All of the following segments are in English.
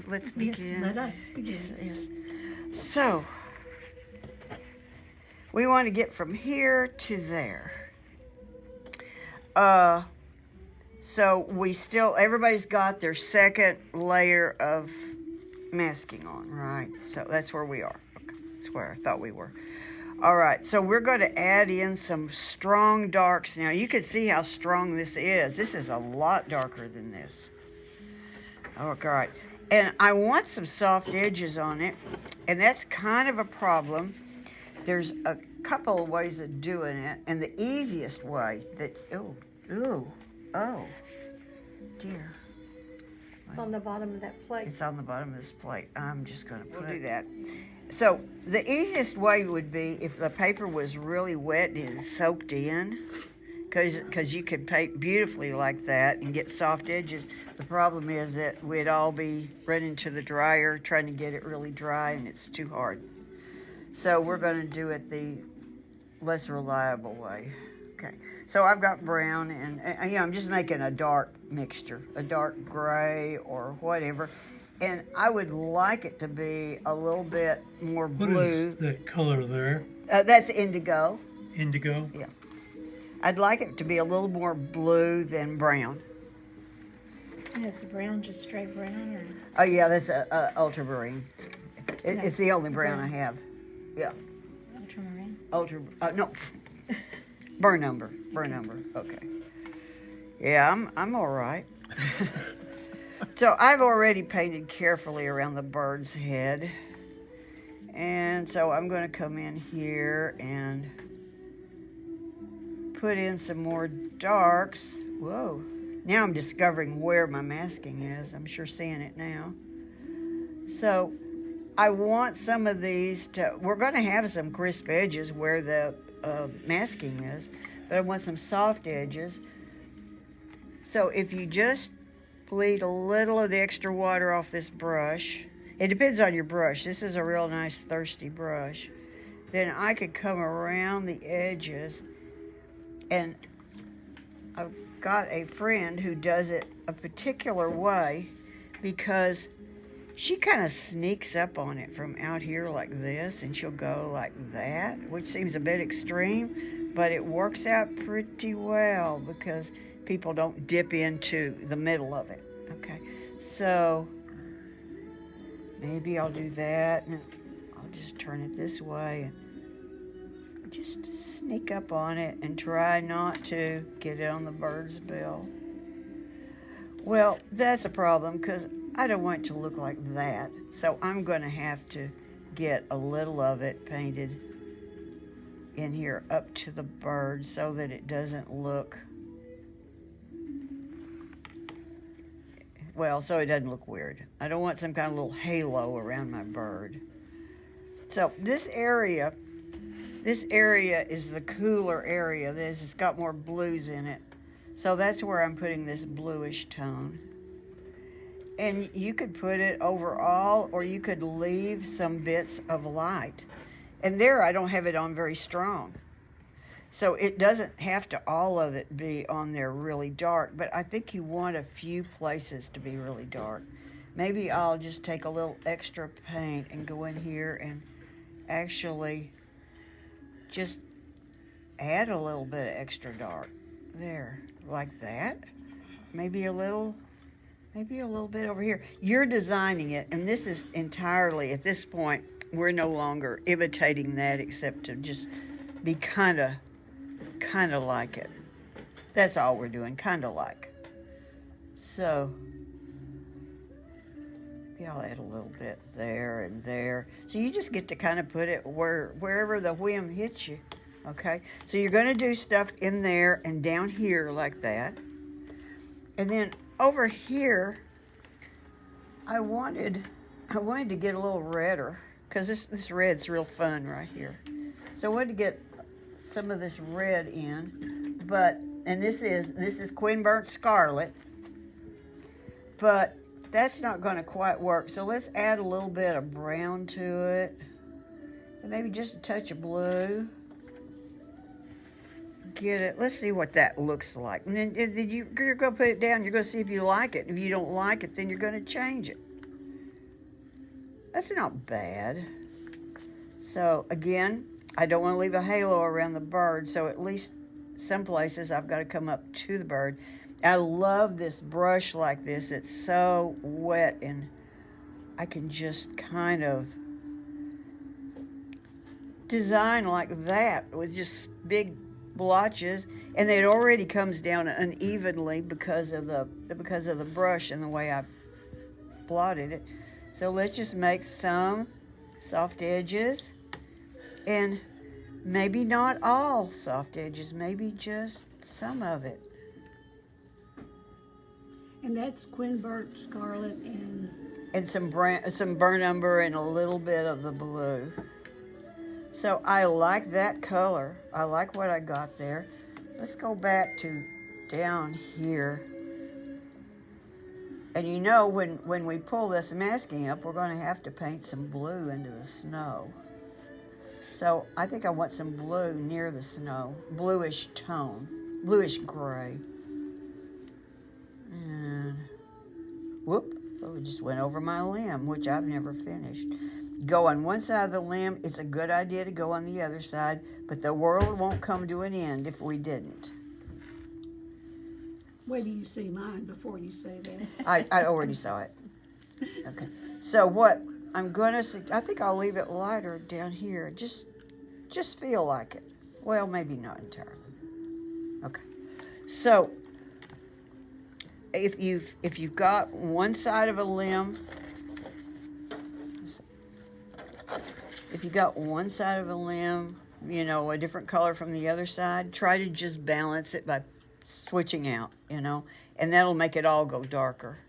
let's begin. Yes, let us begin. Yes. So, we want to get from here to there. So everybody's got their second layer of masking on, right? So that's where we are. Okay. That's where I thought we were. All right, so we're going to add in some strong darks. Now, you can see how strong this is. This is a lot darker than this. All right, and I want some soft edges on it, and that's kind of a problem. There's a couple of ways of doing it, and the easiest way oh, dear. It's on the bottom of that plate. It's on the bottom of this plate. I'm just going to do that. So the easiest way would be if the paper was really wet and it soaked in, because you could paint beautifully like that and get soft edges. The problem is that we'd all be running to the dryer trying to get it really dry, and it's too hard. So we're going to do it the less reliable way. Okay, so I've got brown, and I'm just making a dark mixture, a dark gray or whatever. And I would like it to be a little bit more blue. What is that color there? That's indigo. Indigo? Yeah. I'd like it to be a little more blue than brown. And is the brown just straight brown? Or? Oh, yeah, that's ultramarine. It's the only brown I have. Yeah. Ultramarine? No. Burn number. Okay. Yeah, I'm all right. So I've already painted carefully around the bird's head. And so I'm going to come in here and put in some more darks. Whoa. Now I'm discovering where my masking is. I'm sure seeing it now. So I want some of these we're going to have some crisp edges where the masking is, but I want some soft edges. So if you just bleed a little of the extra water off this brush, it depends on your brush. This is a real nice thirsty brush. Then I could come around the edges, and I've got a friend who does it a particular way because she kind of sneaks up on it from out here like this, and she'll go like that, which seems a bit extreme, but it works out pretty well because people don't dip into the middle of it. Okay, so maybe I'll do that, and I'll just turn it this way and just sneak up on it and try not to get it on the bird's bill. Well, that's a problem because I don't want it to look like that, so I'm going to have to get a little of it painted in here up to the bird so that it doesn't look, well, so it doesn't look weird. I don't want some kind of little halo around my bird. So this area is the cooler area. It's got more blues in it. So that's where I'm putting this bluish tone. And you could put it overall, or you could leave some bits of light. And there I don't have it on very strong. So it doesn't have to all of it be on there really dark, but I think you want a few places to be really dark. Maybe I'll just take a little extra paint and go in here and actually just add a little bit of extra dark. There, like that. Maybe a little bit over here. You're designing it, and this is entirely, at this point, we're no longer imitating that except to just be kind of like it. That's all we're doing, kind of like. So, maybe I'll add a little bit there and there. So you just get to kind of put it wherever the whim hits you, okay? So you're going to do stuff in there and down here like that. And then over here, I wanted to get a little redder because this red's real fun right here. So I wanted to get some of this red in, and this is Queen Burnt Scarlet, but that's not going to quite work. So let's add a little bit of brown to it, and maybe just a touch of blue. Get it. Let's see what that looks like. And then you're going to put it down. You're going to see if you like it. If you don't like it, then you're going to change it. That's not bad. So again, I don't want to leave a halo around the bird, so at least some places I've got to come up to the bird. I love this brush like this. It's so wet and I can just kind of design like that with just big blotches, and it already comes down unevenly because of the brush and the way I blotted it. So let's just make some soft edges, and maybe not all soft edges, maybe just some of it. And that's Quin burnt scarlet and some burnt umber and a little bit of the blue. So I like that color. I like what I got there. Let's go back to down here. And you know, when we pull this masking up, we're going to have to paint some blue into the snow. So I think I want some blue near the snow, bluish tone, bluish gray. And whoop, oh, it just went over my limb, which I've never finished. Go on one side of the limb. It's a good idea to go on the other side, but the world won't come to an end if we didn't. wait till you see mine before you say that. I already saw it. Okay. So what I'm going to, I think I'll leave it lighter down here. Just feel like it. Well, maybe not entirely. Okay. So if you've got one side of a limb, if you got one side of a limb, you know, a different color from the other side, try to just balance it by switching out, you know, and that'll make it all go darker.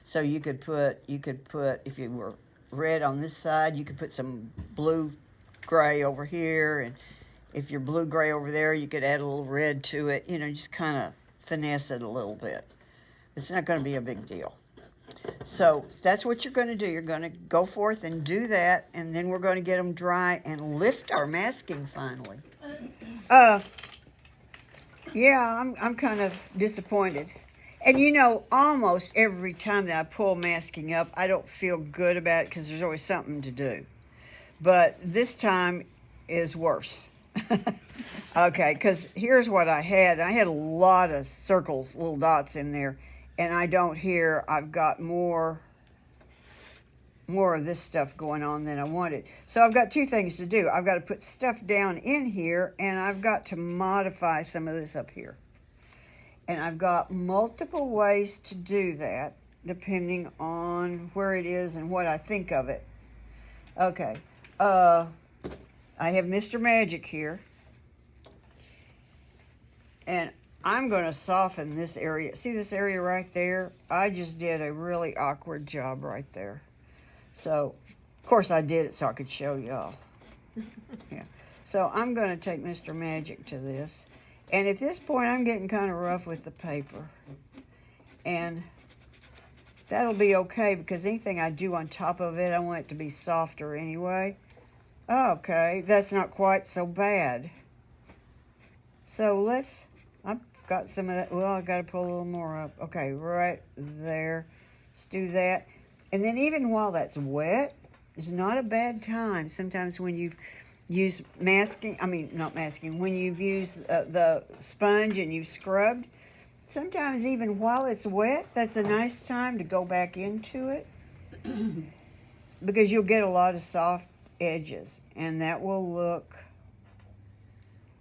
So you could put, if you were red on this side, you could put some blue gray over here, and if you're blue gray over there, you could add a little red to it, you know, just kind of finesse it a little bit. It's not going to be a big deal. So that's what you're going to do. You're going to go forth and do that, and then we're going to get them dry and lift our masking finally. Yeah, I'm kind of disappointed. And you know, almost every time that I pull masking up, I don't feel good about it because there's always something to do. But this time is worse. Okay, because here's what I had. I had a lot of circles, little dots in there, and I don't here. I've got more of this stuff going on than I wanted. So I've got two things to do. I've got to put stuff down in here, and I've got to modify some of this up here. And I've got multiple ways to do that, depending on where it is and what I think of it. Okay, I have Mr. Magic here. And I'm going to soften this area. See this area right there? I just did a really awkward job right there. So, of course I did it so I could show y'all. Yeah. So I'm going to take Mr. Magic to this. And at this point, I'm getting kind of rough with the paper. And that'll be okay because anything I do on top of it, I want it to be softer anyway. Okay, that's not quite so bad. So I've got some of that. Well, I've got to pull a little more up. Okay, right there. Let's do that. And then even while that's wet, it's not a bad time. Sometimes when you've used when you've used the sponge and you've scrubbed, sometimes even while it's wet, that's a nice time to go back into it because you'll get a lot of soft edges and that will look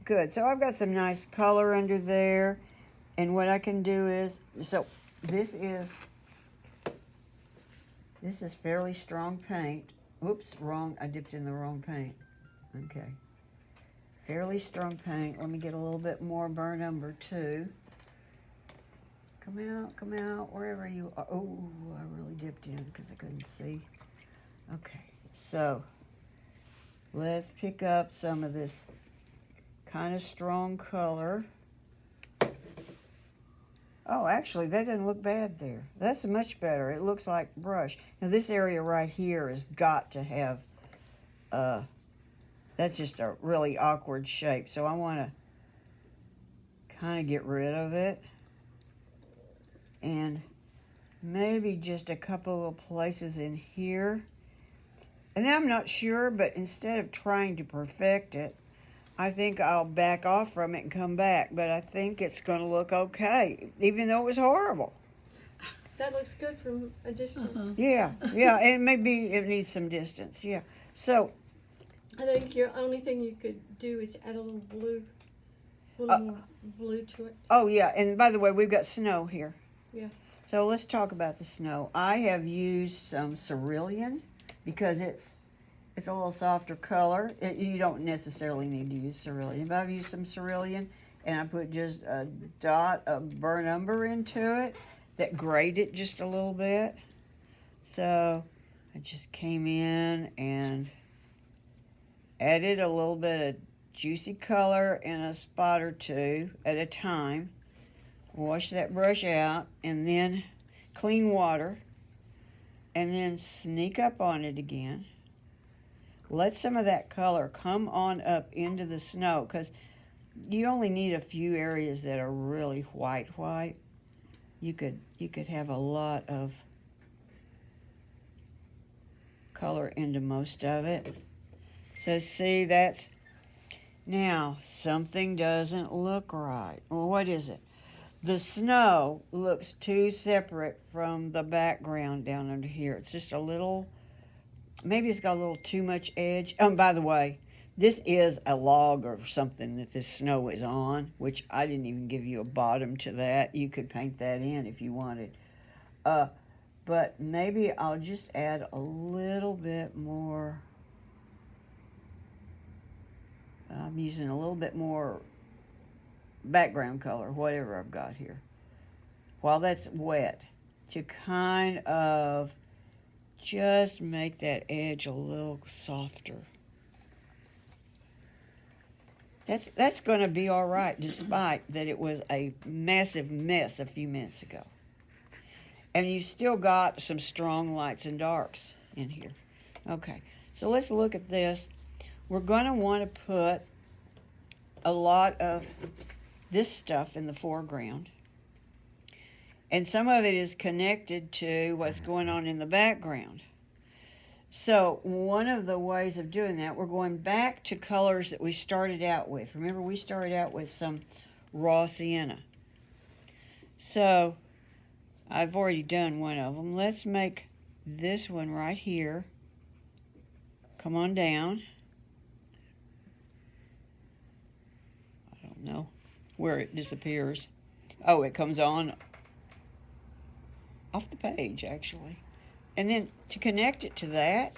good. So I've got some nice color under there, and what I can do is, so this is fairly strong paint. Oops, wrong, I dipped in the wrong paint. Okay, fairly strong paint. Let me get a little bit more burnt umber too. Come out, wherever you are. Oh, I really dipped in because I couldn't see. Okay, so let's pick up some of this kind of strong color. Oh, actually, that doesn't look bad there. That's much better. It looks like brush. Now, this area right here has got to have, that's just a really awkward shape. So I want to kind of get rid of it. And maybe just a couple of places in here And then I'm not sure, but instead of trying to perfect it, I think I'll back off from it and come back. But I think it's going to look okay, even though it was horrible. That looks good from a distance. Yeah, yeah, and maybe it needs some distance. Yeah. So, I think your only thing you could do is add a little blue, more blue to it. oh yeah, and by the way, we've got snow here. Yeah. So let's talk about the snow. I have used some cerulean because it's a little softer color. You don't necessarily need to use cerulean, but I've used some cerulean, and I put just a dot of burnt umber into it that grayed it just a little bit. So I just came in and added a little bit of juicy color in a spot or two at a time. Wash that brush out, and then clean water, and then sneak up on it again. Let some of that color come on up into the snow, because you only need a few areas that are really white. You could have a lot of color into most of it. So see, that's now something doesn't look right. Well, what is it? The snow looks too separate from the background down under here. It's just a little, maybe it's got a little too much edge. By the way, this is a log or something that this snow is on, which I didn't even give you a bottom to that. You could paint that in if you wanted. But maybe I'll just add a little bit more. I'm using a little bit more background color, whatever I've got here, while that's wet, to kind of just make that edge a little softer. That's going to be all right, despite that it was a massive mess a few minutes ago. And you've still got some strong lights and darks in here. Okay, so let's look at this. We're going to want to put a lot of this stuff in the foreground, and some of it is connected to what's going on in the background. So one of the ways of doing that, we're going back to colors that we started out with. Remember, we started out with some raw sienna. So I've already done one of them. Let's make this one right here come on down. I don't know where it disappears. Oh, it comes on off the page, actually. And then to connect it to that,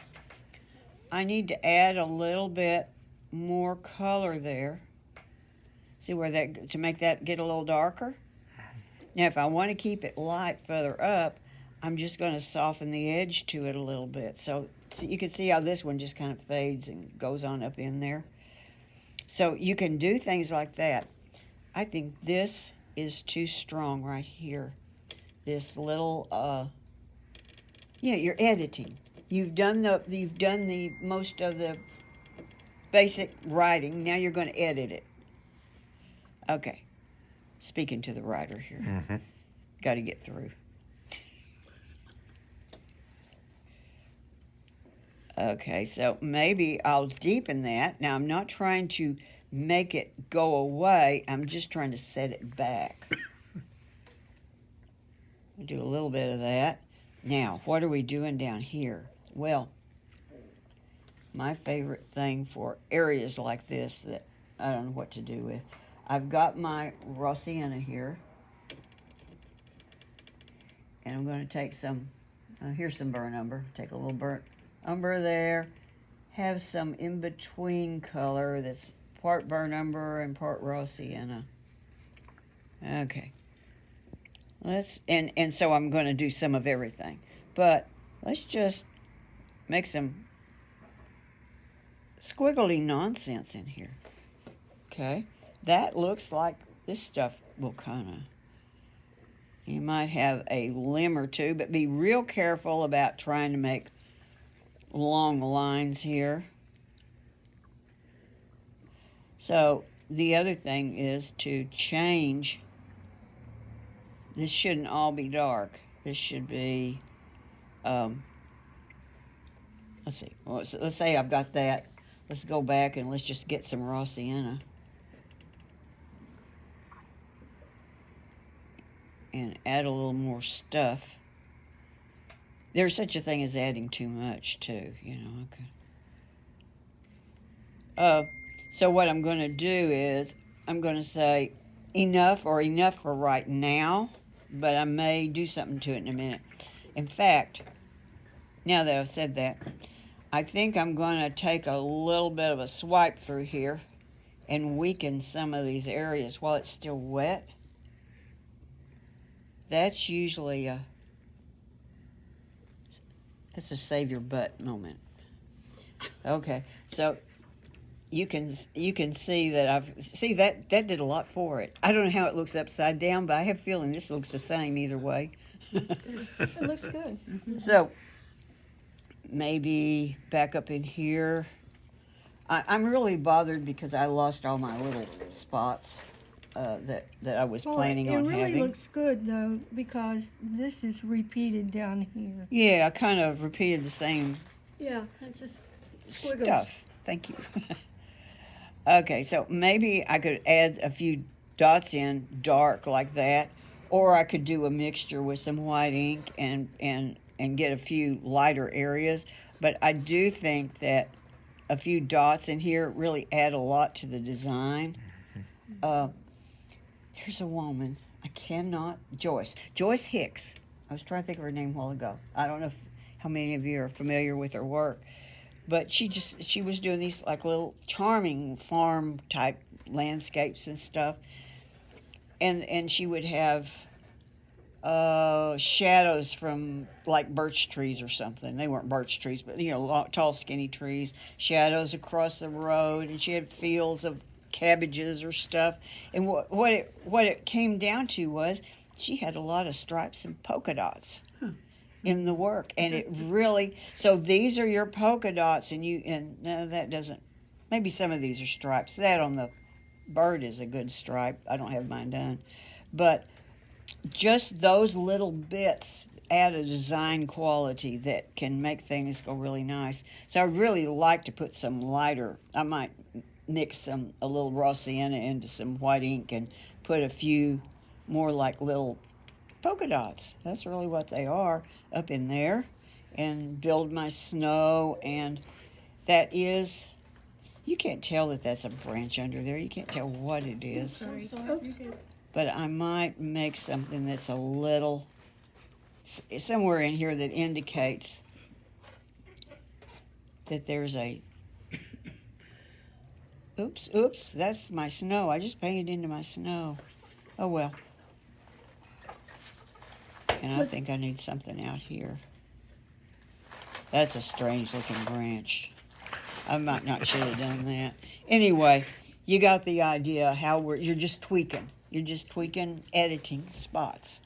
I need to add a little bit more color there. See where that, to make that get a little darker? Now, if I want to keep it light further up, I'm just going to soften the edge to it a little bit. So you can see how this one just kind of fades and goes on up in there. So you can do things like that. I think this is too strong right here. This little, you're editing. You've done the most of the basic writing. Now you're going to edit it. Okay. Speaking to the writer here. Mm-hmm. Got to get through. Okay, so maybe I'll deepen that. Now, I'm not trying to make it go away. I'm just trying to set it back. We'll do a little bit of that. Now, what are we doing down here? Well, my favorite thing for areas like this that I don't know what to do with, I've got my raw sienna here. And I'm going to take some, here's some burnt umber. Take a little burnt umber there. Have some in-between color that's part burnt umber and part raw sienna. Okay. And so I'm going to do some of everything. But let's just make some squiggly nonsense in here. Okay. That looks like this stuff will kind of, you might have a limb or two, but be real careful about trying to make long lines here. So the other thing is to change. This shouldn't all be dark. This should be let's see. Well, so let's say I've got that. Let's go back and let's just get some raw sienna. And add a little more stuff. There's such a thing as adding too much, too, you know. Okay. So what I'm going to do is I'm going to say enough or enough for right now, but I may do something to it in a minute. In fact, now that I've said that, I think I'm going to take a little bit of a swipe through here and weaken some of these areas while it's still wet. That's usually that's a save your butt moment. Okay, so you can see that that did a lot for it. I don't know how it looks upside down, but I have a feeling this looks the same either way. It looks good. So maybe back up in here. I'm really bothered because I lost all my little spots that I was planning on having. It really looks good though because this is repeated down here. Yeah, I kind of repeated the same Yeah, it's just squiggles. stuff. Thank you. Okay, so maybe I could add a few dots in dark like that, or I could do a mixture with some white ink and get a few lighter areas. But I do think that a few dots in here really add a lot to the design. Here's a woman. I cannot. Joyce Hicks. I was trying to think of her name a while ago. I don't know how many of you are familiar with her work, but she was doing these like little charming farm type landscapes and stuff, and she would have shadows from like birch trees or something. They weren't birch trees, but tall skinny trees, shadows across the road, and she had fields of cabbages or stuff. And what it came down to was she had a lot of stripes and polka dots in the work, and it really. So these are your polka dots, and no, that doesn't. Maybe some of these are stripes. That on the bird is a good stripe. I don't have mine done, but just those little bits add a design quality that can make things go really nice. So I really like to put some lighter. I might mix a little raw sienna into some white ink and put a few more like little polka dots. That's really what they are up in there, and build my snow. And that is, you can't tell that that's a branch under there. You can't tell what it is. Oops. But I might make something that's a little somewhere in here that indicates that there's a oops, that's my snow. I just painted into my snow. Oh well. And I think I need something out here. That's a strange looking branch. I might not should have done that. Anyway, you got the idea how you're just tweaking. You're just tweaking editing spots.